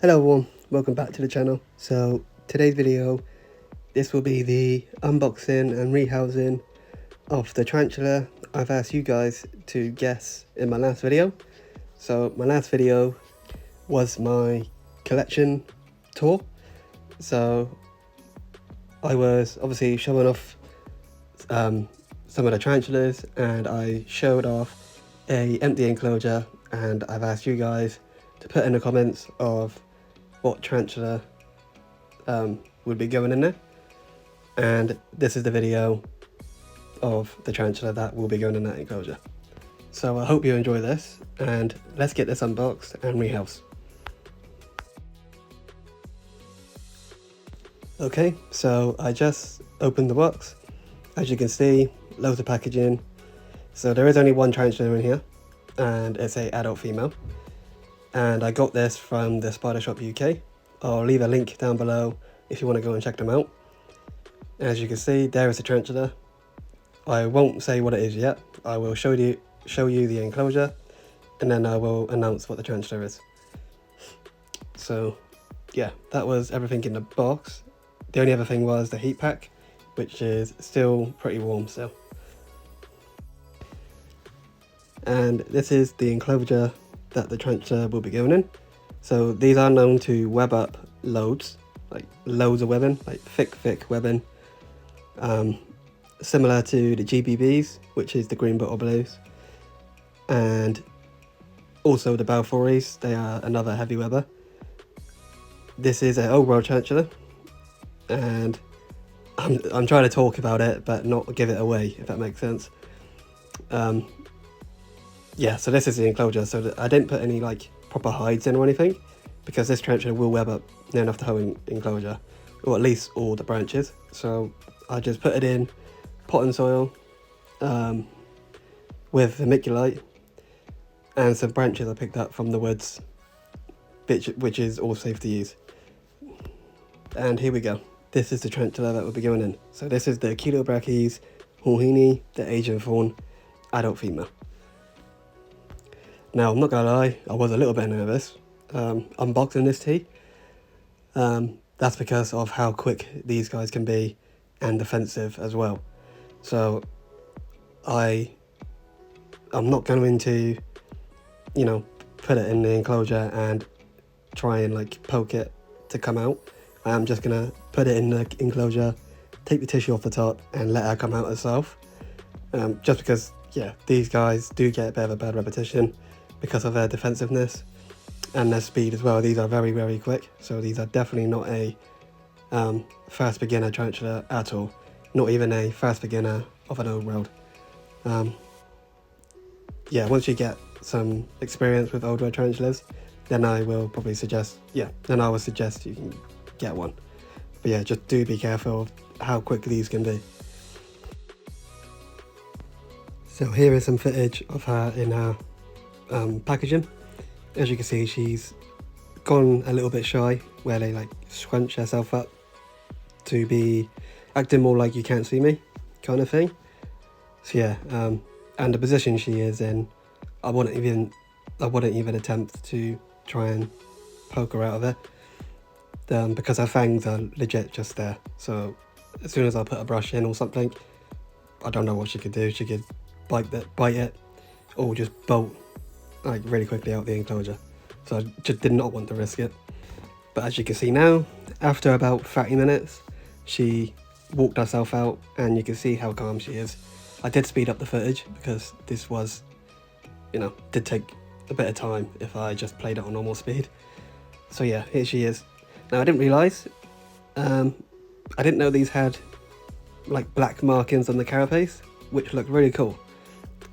Hello everyone, welcome back to the channel. So today's video, this will be the unboxing and rehousing of the tarantula I've asked you guys to guess in my last video. So my last video was my collection tour. So I was obviously showing off some of the tarantulas, and I showed off a empty enclosure, and I've asked you guys to put in the comments of what tarantula would be going in there, and this is the video of the tarantula that will be going in that enclosure. So I hope you enjoy this, and let's get this unboxed and rehouse. Okay, so I just opened the box. As you can see, loads of packaging. So there is only one tarantula in here, and it's a adult female. And I got this from the Spider Shop UK. I'll leave a link down below if you want to go and check them out. As you can see, there is a tarantula. I won't say what it is yet. I will show you the enclosure, and then I will announce what the tarantula is. So yeah, that was everything in the box. The only other thing was the heat pack, which is still pretty warm still. And this is the enclosure that the tarantula will be going in. So these are known to web up loads, like loads of webbing, like thick webbing. Similar to the GBBs, which is the green bottle blues, and also the Balfouries. They are another heavy webber. This is an old world tarantula, and I'm trying to talk about it but not give it away, if that makes sense. Yeah, so this is the enclosure. So I didn't put any like proper hides in or anything, because this tarantula will web up near enough the whole enclosure, or at least all the branches. So I just put it in potting soil with vermiculite and some branches I picked up from the woods, which is all safe to use. And here we go. This is the tarantula that will be going in. So this is the Chilobrachys haughini, the Asian fawn, adult female. Now, I'm not gonna lie, I was a little bit nervous unboxing this tea. That's because of how quick these guys can be, and defensive as well. So I'm not going to, put it in the enclosure and try and like poke it to come out. I'm just gonna put it in the enclosure, take the tissue off the top, and let her come out herself. Just because, yeah, these guys do get a bit of a bad repetition because of their defensiveness and their speed as well. These are very quick, so these are definitely not a fast beginner tarantula at all. Not even a fast beginner of an old world. Yeah, once you get some experience with old world tarantulas, then I will probably suggest, then I will suggest you can get one. But yeah, just do be careful of how quick these can be. So here is some footage of her in her packaging. As you can see, she's gone a little bit shy, where they like scrunch herself up to be acting more like you can't see me kind of thing. So yeah, and the position she is in, I wouldn't even attempt to try and poke her out of it, because her fangs are legit just there. So as soon as I put a brush in or something, I don't know what she could do. She could bite it, or just bolt like really quickly out the enclosure. So I just did not want to risk it. But as you can see now, after about 30 minutes, she walked herself out, and you can see how calm she is. I did speed up the footage because this was, did take a bit of time if I just played it on normal speed. So yeah, here she is. Now I didn't realise, I didn't know these had like black markings on the carapace, which looked really cool.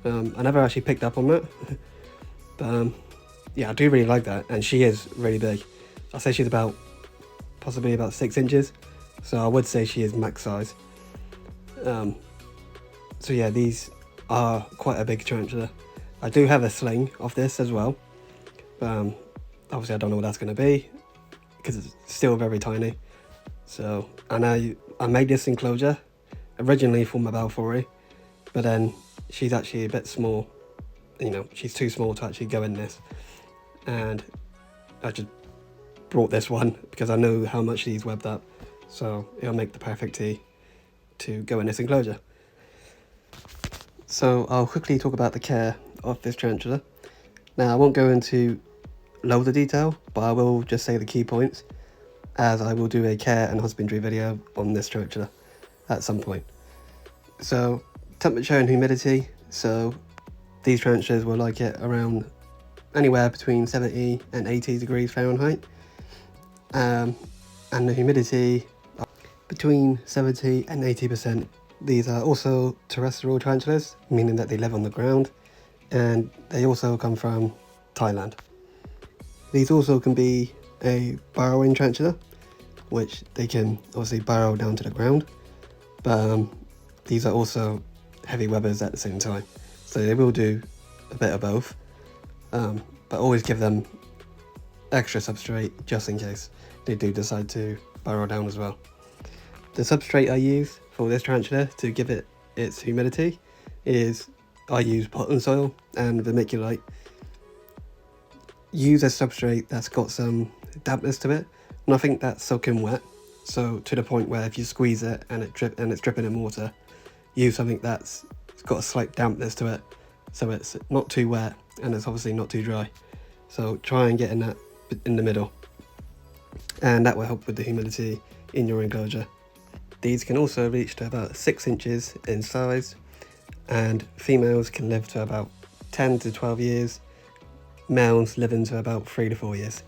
I never actually picked up on that. But yeah, I do really like that, and she is really big. I'd say she's possibly about 6 inches, so I would say she is max size. So yeah, these are quite a big tarantula. I do have a sling of this as well, but obviously I don't know what that's going to be, because it's still very tiny. So, and I made this enclosure originally for my Balfourie, but then she's actually a bit small. She's too small to actually go in this, and I just brought this one because I know how much these webbed up, so it'll make the perfect tea to go in this enclosure. So I'll quickly talk about the care of this tarantula. Now I won't go into loads of detail, but I will just say the key points, as I will do a care and husbandry video on this tarantula at some point. So temperature and humidity, so these tarantulas will like it around anywhere between 70 and 80 degrees Fahrenheit, and the humidity between 70 and 80%. These are also terrestrial tarantulas, meaning that they live on the ground, and they also come from Thailand. These also can be a burrowing tarantula, which they can obviously burrow down to the ground, but these are also heavy webbers at the same time, so they will do a bit of both, but always give them extra substrate just in case they do decide to burrow down as well. The substrate I use for this tarantula to give it its humidity is I use potting soil and vermiculite. Use a substrate that's got some dampness to it, nothing that's soaking wet, so to the point where if you squeeze it and it's dripping in water, use something that's got a slight dampness to it, so it's not too wet and it's obviously not too dry. So try and get in that in the middle, and that will help with the humidity in your enclosure. These can also reach to about 6 inches in size, and females can live to about 10 to 12 years, males living to about 3 to 4 years.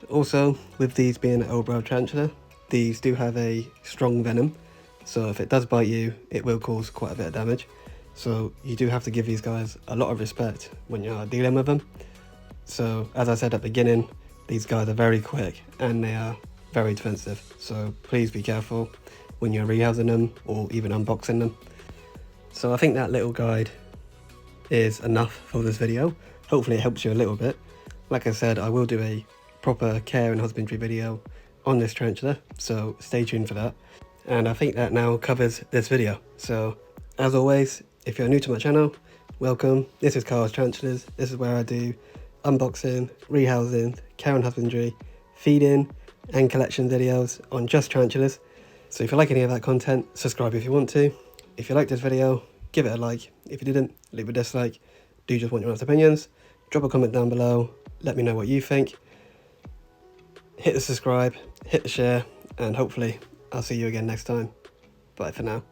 Also, with these being an old brown tarantula, these do have a strong venom, so if it does bite you, it will cause quite a bit of damage. So you do have to give these guys a lot of respect when you're dealing with them. So as I said at the beginning, these guys are very quick and they are very defensive, so please be careful when you're rehousing them or even unboxing them. So I think that little guide is enough for this video. Hopefully it helps you a little bit. Like I said, I will do a proper care and husbandry video on this tarantula, so stay tuned for that. And I think that now covers this video. So as always, if you're new to my channel, welcome. This is Carl's Tarantulas. This is where I do unboxing, rehousing, care and husbandry, feeding and collection videos on just tarantulas. So if you like any of that content, subscribe if you want to. If you liked this video, give it a like. If you didn't, leave a dislike. Do just want your honest opinions. Drop a comment down below, let me know what you think. Hit the subscribe, hit the share, and hopefully I'll see you again next time. Bye for now.